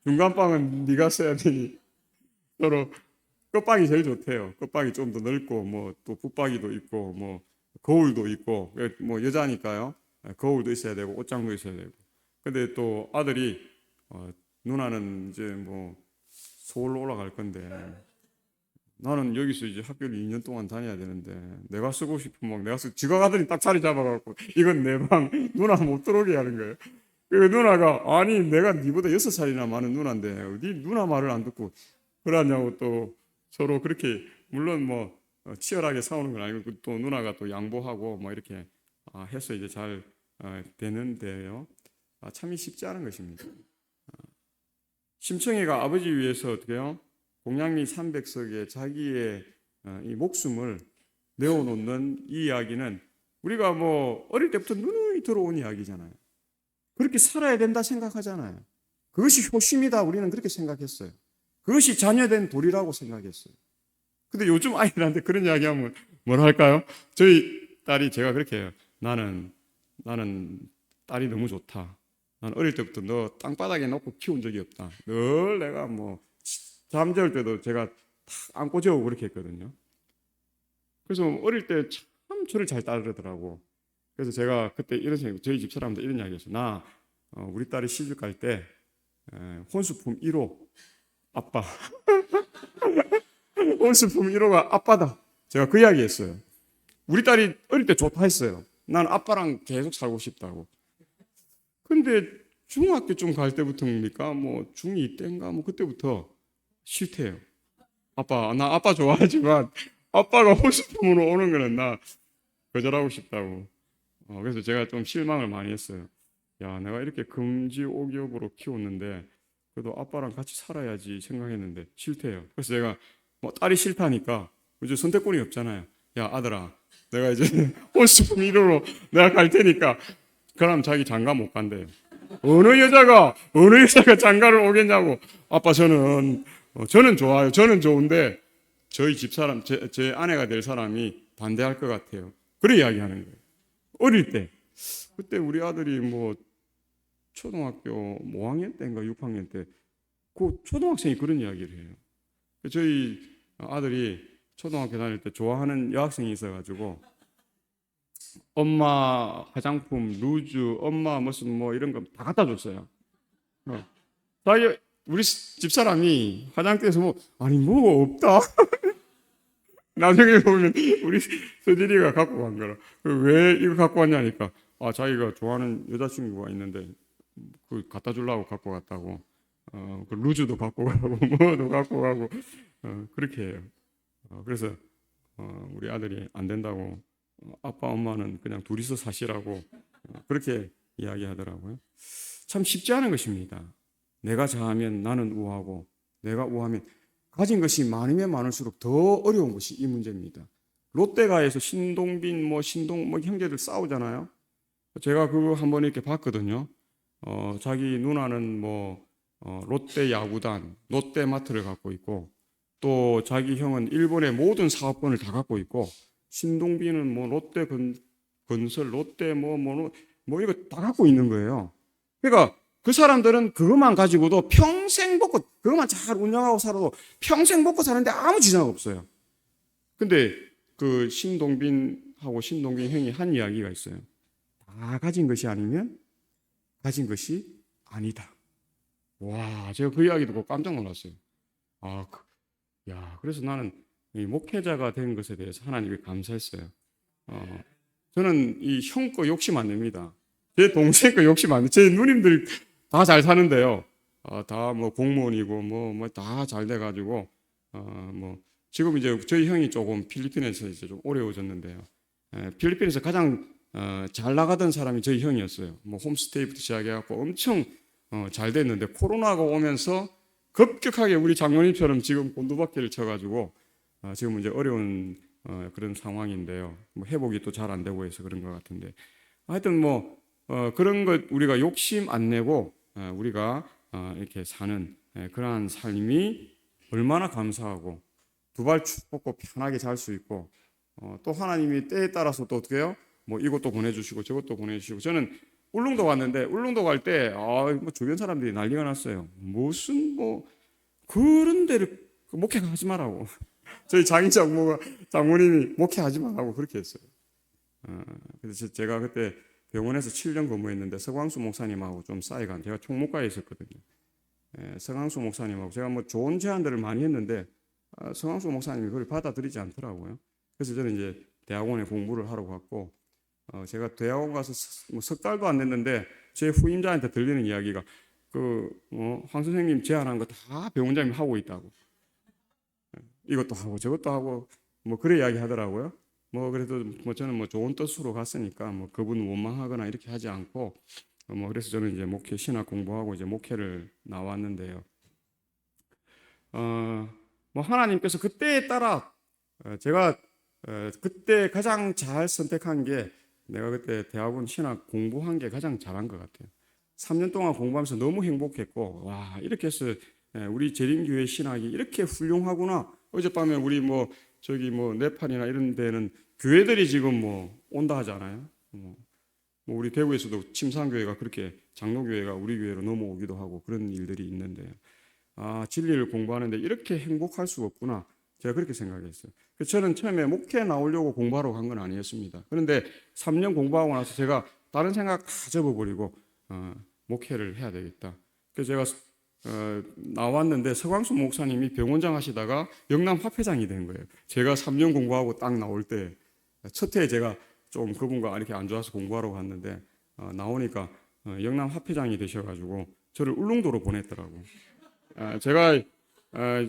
S1: 중간방은 네가 써야 되니 서로 끝방이 제일 좋대요. 끝방이 좀 더 넓고 뭐 또 붙박이도 있고 뭐 거울도 있고 뭐 여자니까요. 거울도 있어야 되고 옷장도 있어야 되고. 근데 또 아들이 누나는 이제 뭐 서울로 올라갈 건데 나는 여기서 이제 학교를 2년 동안 다녀야 되는데 내가 쓰고 싶으면 내가 지가 가더니 딱 자리 잡아갖고 이건 내 방 누나 못 들어오게 하는 거예요. 그 누나가 아니 내가 니보다 6살이나 많은 누나인데 어디 누나 말을 안 듣고 그러냐고 또 서로 그렇게 물론 뭐 치열하게 싸우는 건 아니고 또 누나가 또 양보하고 뭐 이렇게 해서 이제 잘 되는데요. 참이 쉽지 않은 것입니다. 심청이가 아버지 위해서 어떻게요? 공양미 300석에 자기의 이 목숨을 내어놓는 이 이야기는 우리가 뭐 어릴 때부터 누누이 들어온 이야기잖아요. 그렇게 살아야 된다 생각하잖아요. 그것이 효심이다 우리는 그렇게 생각했어요. 그것이 자녀된 도리라고 생각했어요. 근데 요즘 아이들한테 그런 이야기하면 뭐라 할까요? 저희 딸이 제가 그렇게 해요. 나는 딸이 너무 좋다. 난 어릴 때부터 너 땅바닥에 놓고 키운 적이 없다. 늘 내가 뭐 잠잘 때도 제가 탁 안고 재우고 그렇게 했거든요. 그래서 어릴 때 참 저를 잘 따르더라고. 그래서 제가 그때 이런 생각, 저희 집 사람들 이런 이야기 했어요. 우리 딸이 시집 갈 때 혼수품 1호 아빠. 혼수품 1호가 아빠다. 제가 그 이야기 했어요. 우리 딸이 어릴 때 좋다 했어요. 난 아빠랑 계속 살고 싶다고. 근데 중학교쯤 갈 때부터입니까? 뭐 중2 때인가 뭐 그때부터 싫대요. 나 아빠 좋아하지만 아빠가 혼수품으로 오는 거는 나 거절하고 싶다고. 그래서 제가 좀 실망을 많이 했어요. 야, 내가 이렇게 금지옥역으로 키웠는데 그래도 아빠랑 같이 살아야지 생각했는데 싫대요. 그래서 제가 뭐 딸이 싫다니까 이제 선택권이 없잖아요. 야 아들아, 내가 이제 혼수품 1호로 내가 갈 테니까. 그럼 자기 장가 못 간대요. 어느 여자가 장가를 오겠냐고. 아빠 저는 좋아요. 저는 좋은데 저희 집사람, 제 아내가 될 사람이 반대할 것 같아요. 그래 이야기하는 거예요. 어릴 때. 그때 우리 아들이 뭐 초등학교 5학년 때인가 6학년 때 그 초등학생이 그런 이야기를 해요. 저희 아들이 초등학교 다닐 때 좋아하는 여학생이 있어가지고 엄마 화장품, 루즈, 엄마 무슨 뭐 이런 거 다 갖다 줬어요. 자기 우리 집사람이 화장대에서 뭐 아니 뭐가 없다. 나중에 보면 우리 서진이가 갖고 간 거라. 왜 이거 갖고 왔냐니까 자기가 좋아하는 여자친구가 있는데 그 갖다 주려고 갖고 갔다고. 그 루즈도 갖고 가고 뭐도 갖고 가고 그렇게 해요. 그래서 우리 아들이 안 된다고 아빠 엄마는 그냥 둘이서 사시라고 그렇게 이야기하더라고요. 참 쉽지 않은 것입니다. 내가 자하면 나는 우하고 내가 우하면 가진 것이 많으면 많을수록 더 어려운 것이 이 문제입니다. 롯데가에서 신동빈 신동 형제들 싸우잖아요. 제가 그거 한번 이렇게 봤거든요. 자기 누나는 롯데 야구단, 롯데마트를 갖고 있고 또 자기 형은 일본의 모든 사업권을 다 갖고 있고 신동빈은 롯데 건설, 롯데 이거 다 갖고 있는 거예요. 그러니까 그 사람들은 그것만 가지고도 평생 먹고 그것만 잘 운영하고 살아도 평생 먹고 사는데 아무 지장 없어요. 근데 그 신동빈하고 신동빈 형이 한 이야기가 있어요. 다 가진 것이 아니면 가진 것이 아니다. 와, 제가 그 이야기 듣고 깜짝 놀랐어요. 그래서 나는 이 목회자가 된 것에 대해서 하나님께 감사했어요. 저는 이 형 거 욕심 안 냅니다. 제 동생 거 욕심 안 내. 제 누님들 다 잘 사는데요. 다 공무원이고 다 잘 돼가지고 지금 이제 저희 형이 조금 필리핀에서 이제 좀 어려워졌는데요. 필리핀에서 가장 잘 나가던 사람이 저희 형이었어요. 홈스테이부터 시작해갖고 엄청 잘 됐는데 코로나가 오면서 급격하게 우리 장모님처럼 지금 곤두박질을 쳐가지고 지금 이제 어려운 그런 상황인데요. 회복이 또 잘 안 되고 해서 그런 것 같은데 하여튼 그런 것 우리가 욕심 안 내고 우리가 이렇게 사는 그러한 삶이 얼마나 감사하고 두 발 쭉 뻗고 편하게 잘 수 있고 또 하나님이 때에 따라서 또 어떻게 해요? 이것도 보내주시고 저것도 보내주시고 저는 울릉도 갔는데 울릉도 갈 때 주변 사람들이 난리가 났어요. 무슨 그런 데를 목회하지 말라고. 저희 장모님이 목회하지 말라고 그렇게 했어요. 그래서 제가 그때 병원에서 7년 근무했는데 서광수 목사님하고 좀 쌓여간 제가 총무과에 있었거든요. 서광수 목사님하고 제가 좋은 제안들을 많이 했는데 서광수 목사님이 그걸 받아들이지 않더라고요. 그래서 저는 이제 대학원에 공부를 하러 갔고 제가 대학원 가서 석 달도 안 됐는데 제 후임자한테 들리는 이야기가 황 선생님 제안한 거 다 병원장님이 하고 있다고. 이것도 하고 저것도 하고 그래 이야기 하더라고요. 그래도 저는 좋은 뜻으로 갔으니까 그분 원망하거나 이렇게 하지 않고 그래서 저는 이제 목회 신학 공부하고 이제 목회를 나왔는데요. 하나님께서 그때에 따라 제가 그때 가장 잘 선택한 게 내가 그때 대학원 신학 공부한 게 가장 잘한 것 같아요. 3년 동안 공부하면서 너무 행복했고 와 이렇게 해서 우리 재림교회 신학이 이렇게 훌륭하구나. 어젯밤에 우리 네팔이나 이런 데는 교회들이 지금 온다 하잖아요. 우리 대구에서도 침상교회가 그렇게 장로교회가 우리 교회로 넘어오기도 하고 그런 일들이 있는데 진리를 공부하는데 이렇게 행복할 수가 없구나. 제가 그렇게 생각했어요. 그래서 저는 처음에 목회 나오려고 공부하러 간 건 아니었습니다. 그런데 3년 공부하고 나서 제가 다른 생각 다 접어버리고 목회를 해야 되겠다. 그래서 제가 나왔는데 서광수 목사님이 병원장 하시다가 영남 화폐장이 된 거예요. 제가 3년 공부하고 딱 나올 때 첫 해에 제가 좀 그분과 이렇게 안 좋아서 공부하러 갔는데 나오니까 영남 화폐장이 되셔가지고 저를 울릉도로 보냈더라고요. 제가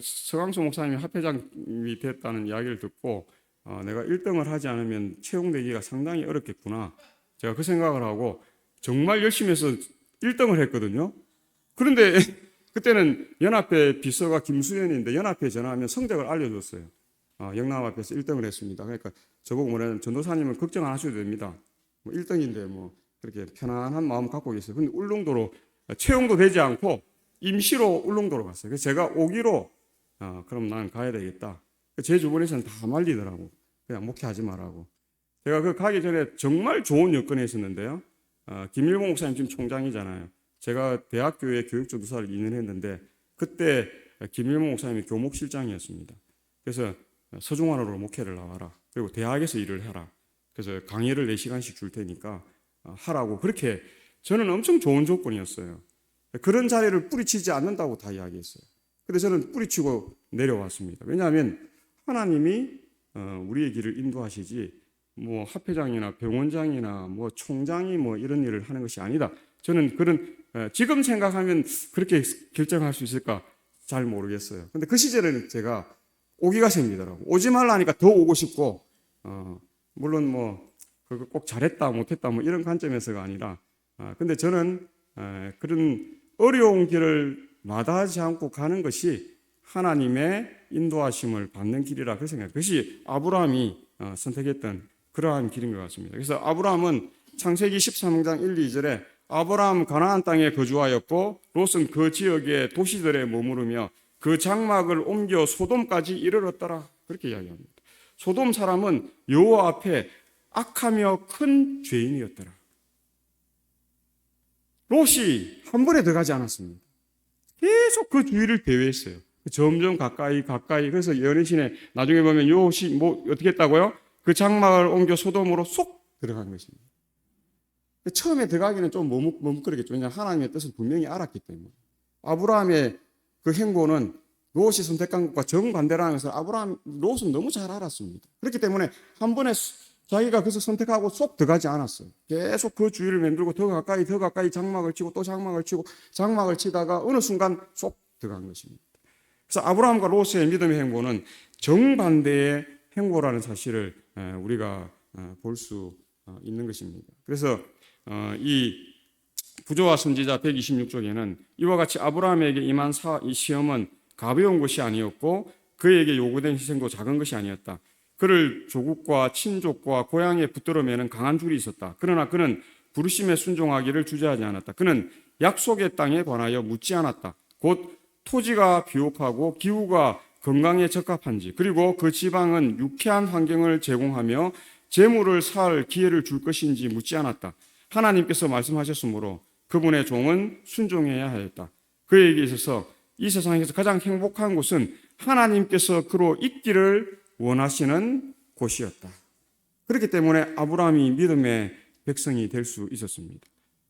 S1: 서광수 목사님이 화폐장이 됐다는 이야기를 듣고 내가 1등을 하지 않으면 채용되기가 상당히 어렵겠구나. 제가 그 생각을 하고 정말 열심히 해서 1등을 했거든요. 그런데 그때는 연합회 비서가 김수현인데 연합회에 전화하면 성적을 알려줬어요. 영남 앞에서 1등을 했습니다. 그러니까 저보고 뭐냐면 전도사님은 걱정 안 하셔도 됩니다. 뭐 1등인데 뭐 그렇게 편안한 마음 갖고 계세요. 근데 울릉도로 채용도 되지 않고 임시로 울릉도로 갔어요. 그래서 제가 오기로 그럼 난 가야 되겠다. 제 주변에서는 다 말리더라고. 그냥 목회하지 말라고. 제가 그 가기 전에 정말 좋은 여건에 있었는데요. 김일봉 목사님 지금 총장이잖아요. 제가 대학교에 교육전도사를 2년 했는데 그때 김일봉 목사님이 교목실장이었습니다. 그래서 서중환으로 목회를 나와라. 그리고 대학에서 일을 해라. 그래서 강의를 4시간씩 줄 테니까 하라고. 그렇게 저는 엄청 좋은 조건이었어요. 그런 자리를 뿌리치지 않는다고 다 이야기했어요. 근데 저는 뿌리치고 내려왔습니다. 왜냐하면 하나님이 우리의 길을 인도하시지 뭐 합회장이나 병원장이나 뭐 총장이 뭐 이런 일을 하는 것이 아니다. 저는 그런 지금 생각하면 그렇게 결정할 수 있을까 잘 모르겠어요. 근데 그 시절에는 제가 오기가 생기더라고. 오지 말라니까 더 오고 싶고 물론 뭐 그거 꼭 잘했다 못했다 뭐 이런 관점에서가 아니라 근데 저는 그런 어려운 길을 마다하지 않고 가는 것이 하나님의 인도하심을 받는 길이라 그렇게 생각해요. 그것이 아브라함이 선택했던 그러한 길인 것 같습니다. 그래서 아브라함은 창세기 13장 1, 2절에 아브라함 가나안 땅에 거주하였고 롯은 그 지역의 도시들에 머무르며 그 장막을 옮겨 소돔까지 이르렀더라. 그렇게 이야기합니다. 소돔 사람은 여호와 앞에 악하며 큰 죄인이었더라. 롯이 한 번에 들어가지 않았습니다. 계속 그 주위를 배회했어요. 점점 가까이. 그래서 연애신에 나중에 보면 롯이 뭐 어떻게 했다고요? 그 장막을 옮겨 소돔으로 쏙 들어간 것입니다. 처음에 들어가기는 좀 머뭇거리겠죠. 왜냐하면 하나님의 뜻을 분명히 알았기 때문에. 아브라함의 그 행보는 롯이 선택한 것과 정반대라는 것을 롯은 너무 잘 알았습니다. 그렇기 때문에 한 번에 자기가 그것을 선택하고 쏙 들어가지 않았어요. 계속 그 주위를 맴돌고 더 가까이 장막을 치고 또 장막을 치고 장막을 치다가 어느 순간 쏙 들어간 것입니다. 그래서 아브라함과 롯의 믿음의 행보는 정반대의 행보라는 사실을 우리가 볼 수 있는 것입니다. 그래서 이 부조와 선지자 126쪽에는 이와 같이 아브라함에게 임한 이 시험은 가벼운 것이 아니었고 그에게 요구된 희생도 작은 것이 아니었다. 그를 조국과 친족과 고향에 붙들어 매는 강한 줄이 있었다. 그러나 그는 부르심에 순종하기를 주저하지 않았다. 그는 약속의 땅에 관하여 묻지 않았다. 곧 토지가 비옥하고 기후가 건강에 적합한지 그리고 그 지방은 유쾌한 환경을 제공하며 재물을 살 기회를 줄 것인지 묻지 않았다. 하나님께서 말씀하셨으므로 그분의 종은 순종해야 하였다. 그에게 있어서 이 세상에서 가장 행복한 곳은 하나님께서 그로 있기를 원하시는 곳이었다. 그렇기 때문에 아브라함이 믿음의 백성이 될 수 있었습니다.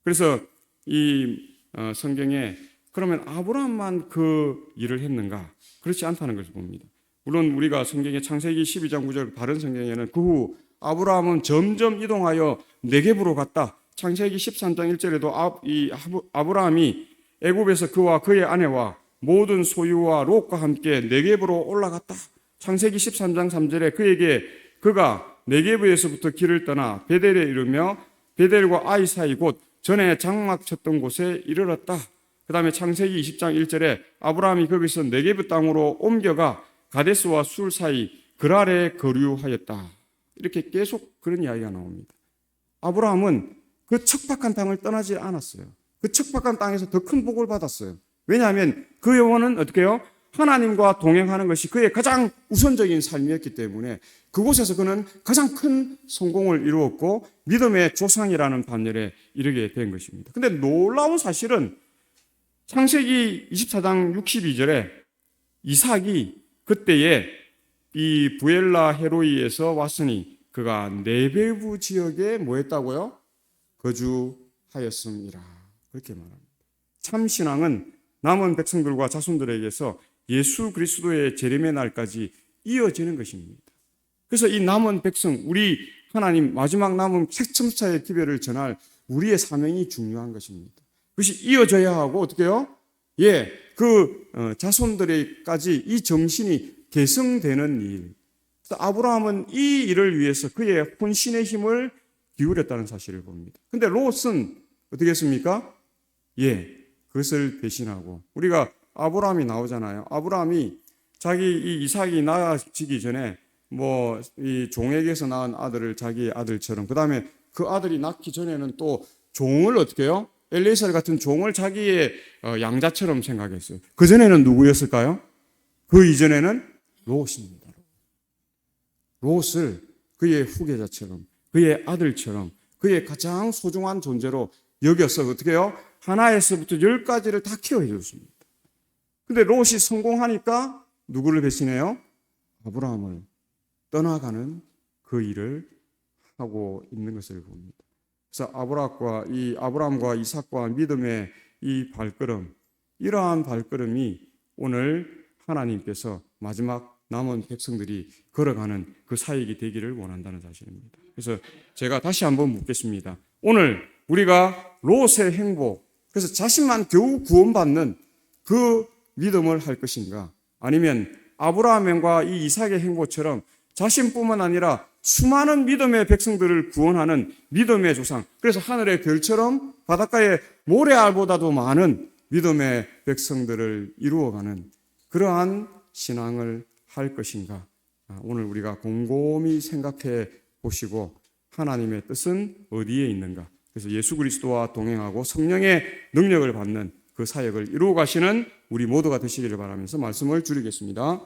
S1: 그래서 이 성경에 그러면 아브라함만 그 일을 했는가? 그렇지 않다는 것을 봅니다. 물론 우리가 성경의 창세기 12장 9절 다른 성경에는 그 후 아브라함은 점점 이동하여 네겝으로 갔다. 창세기 13장 1절에도 아브라함이 애굽에서 그와 그의 아내와 모든 소유와 롯과 함께 네겝으로 올라갔다. 창세기 13장 3절에 그가 네겝에서부터 길을 떠나 베델에 이르며 베델과 아이 사이 곧 전에 장막 쳤던 곳에 이르렀다. 그 다음에 창세기 20장 1절에 아브라함이 거기서 네겝 땅으로 옮겨가 가데스와 술 사이 그랄에 거류하였다. 이렇게 계속 그런 이야기가 나옵니다. 아브라함은 그 척박한 땅을 떠나지 않았어요. 그 척박한 땅에서 더 큰 복을 받았어요. 왜냐하면 그 영혼은 어떻게 해요? 하나님과 동행하는 것이 그의 가장 우선적인 삶이었기 때문에 그곳에서 그는 가장 큰 성공을 이루었고 믿음의 조상이라는 반열에 이르게 된 것입니다. 그런데 놀라운 사실은 창세기 24장 62절에 이삭이 그때에 이 부엘라 헤로이에서 왔으니 그가 네베부 지역에 뭐 했다고요? 거주하였음이라. 그렇게 말합니다. 참 신앙은 남은 백성들과 자손들에게서 예수 그리스도의 재림의 날까지 이어지는 것입니다. 그래서 이 남은 백성, 우리 하나님 마지막 남은 책첨차의 기별을 전할 우리의 사명이 중요한 것입니다. 그것이 이어져야 하고 어떻게 해요? 자손들에까지 이 정신이 계승되는 일. 아브라함은 이 일을 위해서 그의 혼신의 힘을 기울였다는 사실을 봅니다. 근데 롯은 어떻게 했습니까? 그것을 대신하고 우리가 아브라함이 나오잖아요. 아브라함이 자기 이 이삭이 낳아지기 전에 이 종에게서 낳은 아들을 자기의 아들처럼, 그 다음에 그 아들이 낳기 전에는 또 종을 어떻게 해요? 엘리에셀 같은 종을 자기의 양자처럼 생각했어요. 그 전에는 누구였을까요? 그 이전에는 롯입니다. 롯을 그의 후계자처럼, 그의 아들처럼, 그의 가장 소중한 존재로 여겨서 어떻게 해요? 하나에서부터 10가지를 다 케어해 줬습니다. 근데 롯이 성공하니까 누구를 배신해요? 아브라함을 떠나가는 그 일을 하고 있는 것을 봅니다. 그래서 아브라함과 이삭과 믿음의 이 발걸음, 이러한 발걸음이 오늘 하나님께서 마지막 남은 백성들이 걸어가는 그 사역이 되기를 원한다는 사실입니다. 그래서 제가 다시 한번 묻겠습니다. 오늘 우리가 롯의 행복, 그래서 자신만 겨우 구원받는 그 믿음을 할 것인가? 아니면 아브라함과 이 이삭의 행보처럼 자신뿐만 아니라 수많은 믿음의 백성들을 구원하는 믿음의 조상, 그래서 하늘의 별처럼 바닷가의 모래알보다도 많은 믿음의 백성들을 이루어가는 그러한 신앙을 할 것인가? 오늘 우리가 곰곰이 생각해 보시고 하나님의 뜻은 어디에 있는가? 그래서 예수 그리스도와 동행하고 성령의 능력을 받는 그 사역을 이루어 가시는 우리 모두가 되시기를 바라면서 말씀을 줄이겠습니다.